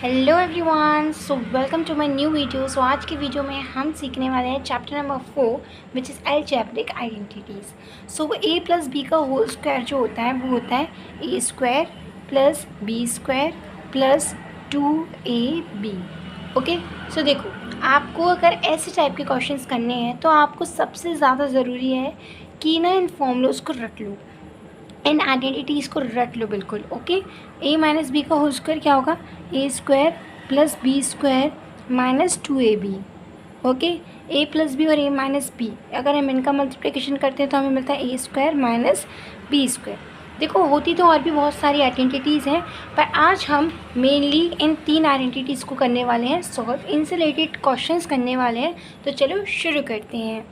Hello everyone, so welcome to my new video. So आज की video में हम सीखने वाले हैं chapter number 4 which is algebraic identities. So a plus B का होल स्क्वायर जो होता है वो होता है a square plus B square plus 2ab। Okay, so देखो, आपको अगर ऐसे टाइप के क्वेश्चंस करने हैं तो आपको सबसे ज़्यादा ज़रूरी है कि ना इन फॉर्मूलोज को रट लो, इन आइडेंटिटीज़ को रट लो बिल्कुल। ओके, ए माइनस बी का होल स्क्वायर क्या होगा? A square plus B square minus 2ab। Okay, a plus B और ए माइनस बी अगर हम इनका मल्टीप्लिकेशन करते हैं तो हमें मिलता है a square minus B square. देखो, होती तो और भी बहुत सारी आइडेंटिटीज़ हैं, पर आज हम मेनली इन 3 आइडेंटिटीज़ को करने वाले हैं सॉल्व, इनसे रिलेटेड क्वेश्चंस करने वाले हैं। तो चलो शुरू करते हैं।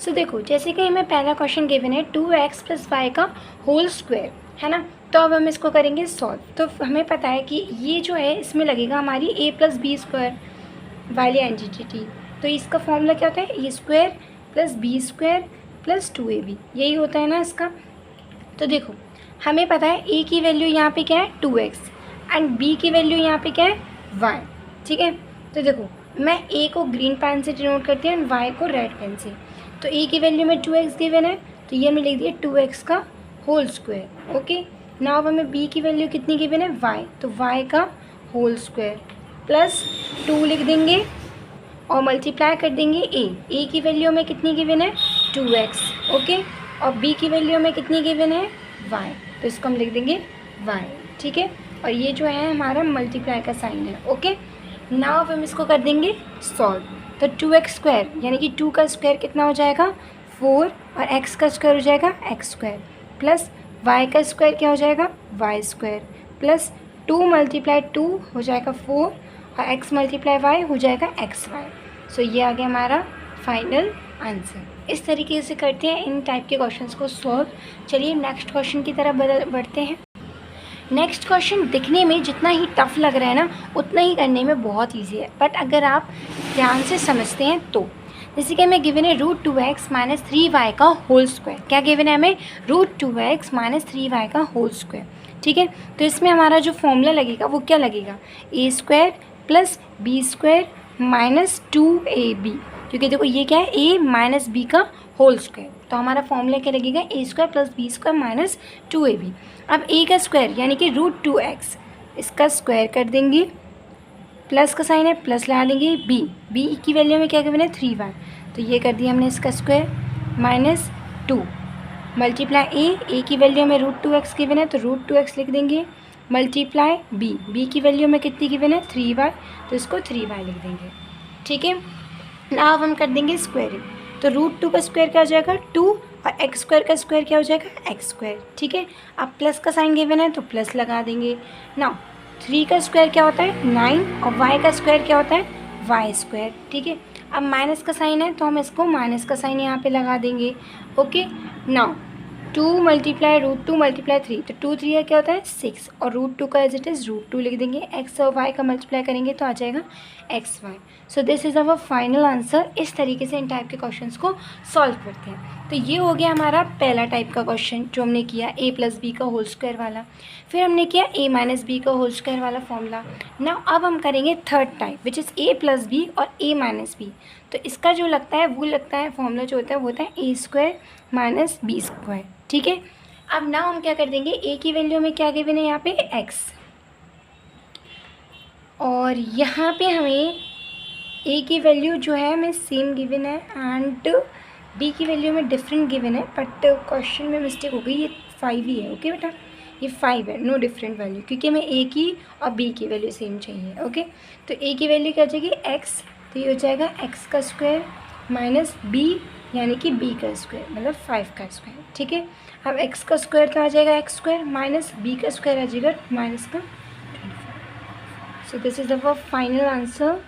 सो देखो, जैसे कि हमें पहला क्वेश्चन गिवन है 2x प्लस वाई का होल स्क्वायर, है ना। तो अब हम इसको करेंगे सॉल्व। तो हमें पता है कि ये जो है इसमें लगेगा हमारी a प्लस बी स्क्वायर वाली आइडेंटिटी। तो इसका फॉर्मूला क्या होता है? A square plus B square plus 2ab, यही होता है ना इसका। तो देखो, हमें पता है a की वैल्यू यहाँ पे क्या है 2x एंड b की वैल्यू यहाँ पे क्या है y। ठीक है, तो देखो मैं a को ग्रीन पेन से डिनोट करती हूँ एंड y को रेड पेन से। तो a की वैल्यू में 2x गिवन है, तो ये हमने लिख दिया 2x का होल स्क्वायर। ओके, नाउ अब हमें b की वैल्यू कितनी गिवन है? y, तो y का होल स्क्वायर प्लस 2 लिख देंगे और मल्टीप्लाई कर देंगे a की वैल्यू में कितनी गिवन है 2x। ओके, और b की वैल्यू में कितनी गिवन है y, तो इसको हम लिख देंगे y। ठीक है, और ये जो है हमारा मल्टीप्लाई का साइन है। ओके, नाउ अब हम इसको कर देंगे सॉल्व। तो 2x स्क्वायर यानी कि 2 का स्क्वायर कितना हो जाएगा 4, और x का स्क्वायर हो जाएगा x स्क्वायर प्लस y का स्क्वायर क्या हो जाएगा y स्क्वायर प्लस 2 मल्टीप्लाई 2 हो जाएगा 4 और x मल्टीप्लाई y हो जाएगा xy। सो ये आ गया हमारा फाइनल आंसर। इस तरीके से करते हैं इन टाइप के क्वेश्चंस को सॉल्व। चलिए नेक्स्ट क्वेश्चन की तरफ बढ़ते हैं। नेक्स्ट क्वेश्चन दिखने में जितना ही टफ लग रहा है ना, उतना ही करने में बहुत ईजी है, बट अगर आप ध्यान से समझते हैं तो। जैसे कि हमें गिवन है √2x माइनस 3y का होल स्क्वायर। क्या गिवन है हमें? √2x माइनस 3y का होल स्क्वायर। ठीक है, तो इसमें हमारा जो फॉर्मूला लगेगा वो क्या लगेगा? A square plus B square minus 2ab, क्योंकि देखो ये क्या है a माइनस बी का होल स्क्वायर। तो हमारा फॉर्मूला क्या लगेगा? A square plus B square minus 2ab। अब a का स्क्वायर यानी कि √2x, इसका स्क्वायर कर देंगे, प्लस का साइन है प्लस लगा देंगे। b की वैल्यू में क्या गिवन है 3y, तो ये कर दिया हमने इसका स्क्वायर माइनस 2 मल्टीप्लाई a की वैल्यू में √2x गिवन है तो √2x लिख देंगे मल्टीप्लाई b की वैल्यू में कितनी गिवन है 3y, तो इसको 3y लिख देंगे। ठीक है, ना अब हम कर देंगे स्क्वायरिंग। तो √2 का स्क्वायर क्या हो जाएगा 2 और x स्क्वायर का स्क्वायर क्या हो जाएगा x स्क्वायर। ठीक है, अब प्लस का साइन गिवन है तो प्लस लगा देंगे। नाउ 3 का स्क्वायर क्या होता है 9 और y का स्क्वायर क्या होता है y स्क्वायर। ठीक है, अब माइनस का साइन है तो हम इसको माइनस का साइन यहाँ पे लगा देंगे। ओके, नाउ 2 मल्टीप्लाई √2 मल्टीप्लाई 3, तो 2 3 क्या होता है 6 और √2 का एज इट इज़ √2 लिख देंगे। x और y का मल्टीप्लाई करेंगे तो आ जाएगा xy। So this is our final answer. इस तरीके से इन टाइप के क्वेश्चंस को सॉल्व करते हैं। तो ये हो गया हमारा पहला टाइप का क्वेश्चन जो हमने किया a प्लस बी का होल स्क्वायर वाला। फिर हमने किया a माइनस बी का होल स्क्वायर वाला फॉर्मूला। नाउ अब हम करेंगे third type which is a plus B और a माइनस बी। तो इसका जो लगता है वो लगता है फॉर्मूला जो होता है वो होता है a square minus B square. ठीक है, अब नाउ हम क्या कर देंगे a की वैल्यू में क्या गिवन है यहाँ पे x, और यहाँ पे हमें a की वैल्यू जो है हमें सेम गिवन है एंड b की वैल्यू में डिफरेंट गिवन है, बट क्वेश्चन में मिस्टेक हो गई, ये 5 ही है। ओके बेटा, ये 5 है, नो डिफरेंट वैल्यू, क्योंकि हमें a की और b की वैल्यू सेम चाहिए। ओके, तो a की वैल्यू क्या हो जाएगी x, तो ये हो जाएगा x का स्क्वायर माइनस b यानी कि b का स्क्वायर मतलब 5 का स्क्वायर। ठीक है, अब x का स्क्वायर तो आ जाएगा x स्क्वायर माइनस b का स्क्वायर आ जाएगा माइनस का 25। So this is our final answer.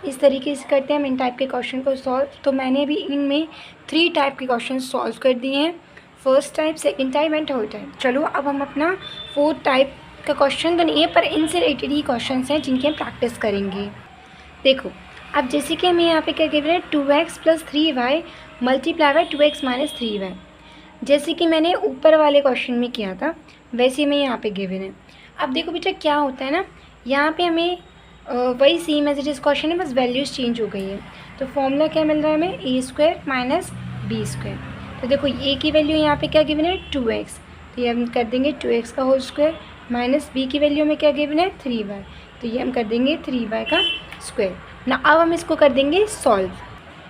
इस तरीके से करते हैं हम इन टाइप के क्वेश्चन को सॉल्व। तो मैंने भी इनमें 3 टाइप के क्वेश्चन सॉल्व कर दिए हैं, first type, second type and third type. चलो अब हम अपना 4th टाइप का क्वेश्चन तो नहीं है पर इनसे रिलेटेड ही क्वेश्चन हैं जिनकी हम प्रैक्टिस करेंगे। देखो, अब जैसे कि हमें यहाँ पे क्या गिवन है 2x plus 3y multiply by 2x minus 3y। जैसे कि मैंने ऊपर वाले क्वेश्चन में किया था वैसे में यहाँ पे गिवन है। अब देखो बेटा क्या होता है ना, यहाँ पे हमें वही same as it is question है, बस वैल्यूज़ चेंज हो गई है। तो फॉर्मूला क्या मिल रहा है हमें, ए स्क्वायर माइनस बी स्क्वायर। तो देखो ए की वैल्यू यहाँ पे क्या गिवन है 2x, तो ये हम कर देंगे 2x का होल स्क्वायर, माइनस बी की वैल्यू में क्या गिवन है 3y, तो ये हम कर देंगे 3y का स्क्वायर ना। अब हम इसको कर देंगे सॉल्व।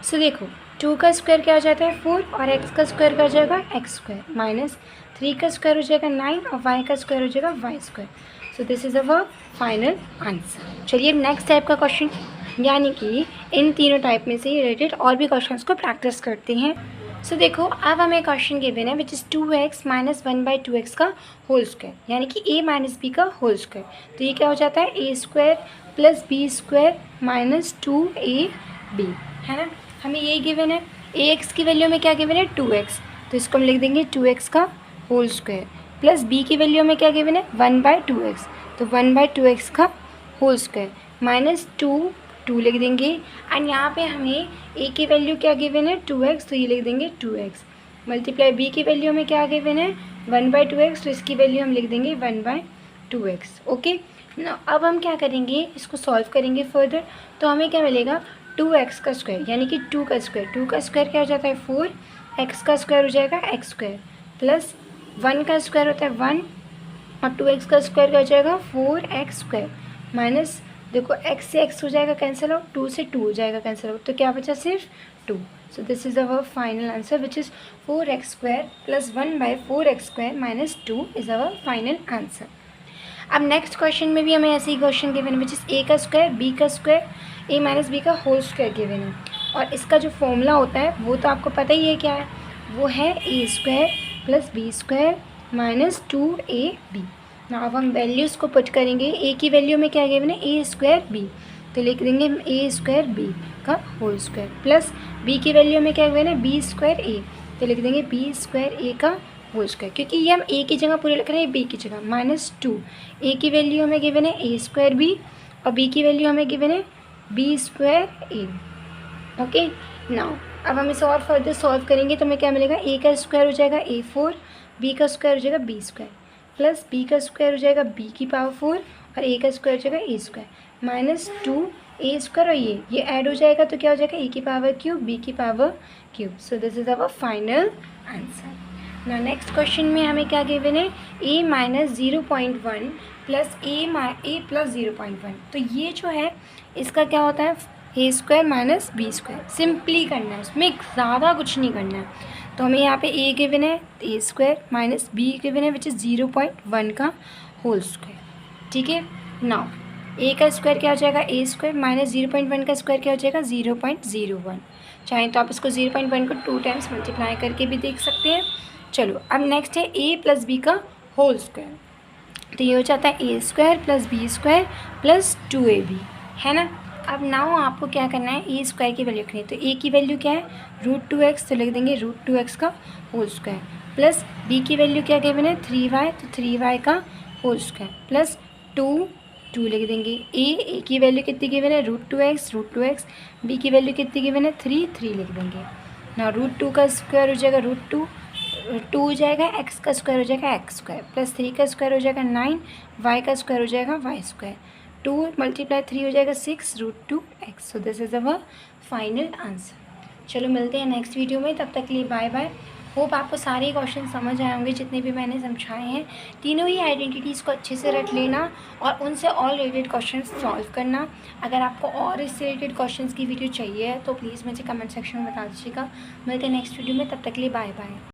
सो देखो 2 का स्क्वायर क्या हो जाता है 4 और x का स्क्वायर क्या हो जाएगा x स्क्वायर, माइनस 3 का स्क्वायर हो जाएगा 9 और y का स्क्वायर हो जाएगा y square. So this is our final answer. चलिए नेक्स्ट टाइप का क्वेश्चन, यानी कि इन तीनों टाइप में से रिलेटेड और भी क्वेश्चंस को प्रैक्टिस करते हैं। सो देखो अब हमें क्वेश्चन गिवन है which is 2x minus 1/2x का होल स्क्वायर, यानी कि a माइनस बी का होल स्क्वायर। तो ये क्या हो जाता है a square plus B square minus 2ab, है ना। हमें ये गिवन है, ax की वैल्यू में क्या गिवन है 2x, तो इसको हम लिख देंगे 2x का होल स्क्वायर, प्लस b की वैल्यू में क्या गिवन है 1/2x, तो 1/2x का होल स्क्वायर, माइनस 2 लिख देंगे। एंड यहाँ पे हमें a की वैल्यू क्या गिवन है 2x, तो ये लिख देंगे 2x, मल्टीप्लाई b की वैल्यू में क्या गिवन है 1/2x, तो इसकी वैल्यू हम लिख देंगे 1/2x। ओके ना, अब हम क्या करेंगे, इसको सॉल्व करेंगे फर्दर। तो हमें क्या मिलेगा 2x का स्क्वायर, यानी कि 2 का स्क्वायर क्या हो जाता है 4, x का स्क्वायर हो जाएगा x स्क्वायर, प्लस 1 का स्क्वायर होता है 1 और 2x का स्क्वायर क्या हो जाएगा 4x स्क्वायर, माइनस देखो x से x हो जाएगा कैंसिल आउट, 2 से 2 हो जाएगा कैंसिल आउट, तो क्या बचा सिर्फ 2। So this is our final answer which is 4x square plus 1/4x square minus 2 is our final answer. अब नेक्स्ट क्वेश्चन में भी हमें ऐसे ही क्वेश्चन गिवन है विच इज़ a का स्क्वायर b का स्क्वायर a माइनस बी का होल स्क्वायर गिवन है, और इसका जो फॉर्मूला होता है वो तो आपको पता ही है क्या है, वो है a square plus B square minus 2ab। ना अब हम वैल्यूज़ को पुट करेंगे, a की वैल्यू में क्या गिवन है a स्क्वायर b, तो लिख देंगे a स्क्वायर b का होल स्क्वायर, प्लस b की वैल्यू में क्या गिवन है b स्क्वायर a, तो लिख देंगे b स्क्वायर a का होल स्क्वायर, क्योंकि ये हम a की जगह पूरे लिख रहे हैं b की जगह, माइनस 2 a की वैल्यू हमें गिवन है a स्क्वायर b और b की वैल्यू हमें गिवन है b square a। Okay now अब हम इसे और फर्दर सॉल्व करेंगे तो हमें क्या मिलेगा, a का स्क्वायर हो जाएगा a4, b का स्क्वायर हो जाएगा b स्क्वायर, प्लस b का स्क्वायर हो जाएगा b की पावर 4 और a का स्क्वायर हो जाएगा a square, minus 2 a square और ये ऐड हो जाएगा तो क्या हो जाएगा a की पावर क्यूब b की power cube. So this is our final answer. ना नेक्स्ट क्वेश्चन में हमें क्या गिवन है a minus 0.1 plus a plus 0.1, तो ये जो है इसका क्या होता है a square minus B square, simply करना है, उसमें ज़्यादा कुछ नहीं करना है। तो हमें यहाँ पे a गिवन है a square minus b given है विच इज़ 0.1 का होल स्क्वायर, ठीक है। नाउ a का स्क्वायर क्या हो जाएगा a स्क्वायर माइनस 0.1 का स्क्वायर क्या हो जाएगा 0.01, चाहें तो आप इसको 0.1 को 2 टाइम्स मल्टीप्लाई करके भी देख सकते हैं। चलो अब नेक्स्ट है a प्लस बी का होल स्क्वायर, तो ये हो जाता है a square plus B square plus 2ab, है ना। अब नाउ आपको क्या करना है, a स्क्वायर की वैल्यू रखनी है, तो a की वैल्यू क्या है √2x, तो लिख देंगे √2x का होल स्क्वायर, प्लस b की वैल्यू क्या गिवन है 3y, तो 3y का होल स्क्वायर, प्लस 2 लिख देंगे। a की वैल्यू कितनी गिवन है √2x, b की वैल्यू कितनी गिवन है 3 लिख देंगे ना। √2 का स्क्वायर हो जाएगा √2 हो जाएगा, x का स्क्वायर हो जाएगा x स्क्वायर, प्लस 3 का स्क्वायर हो जाएगा 9, y का स्क्वायर हो जाएगा y स्क्वायर, 2 मल्टीप्लाई 3 हो जाएगा 6 √2x। So this is our final answer. चलो मिलते हैं नेक्स्ट वीडियो में, तब तक के लिए बाय बाय। होप आपको सारे क्वेश्चन समझ आए होंगे जितने भी मैंने समझाए हैं। तीनों ही आइडेंटिटीज़ को अच्छे से रट लेना और उनसे ऑल रिलेटेड क्वेश्चन सॉल्व करना। अगर आपको और इससे रिलेटेड क्वेश्चन की वीडियो चाहिए तो प्लीज़ मुझे कमेंट सेक्शन में बता दीजिएगा। मिलते हैं नेक्स्ट वीडियो में, तब तक के लिए बाय बाय।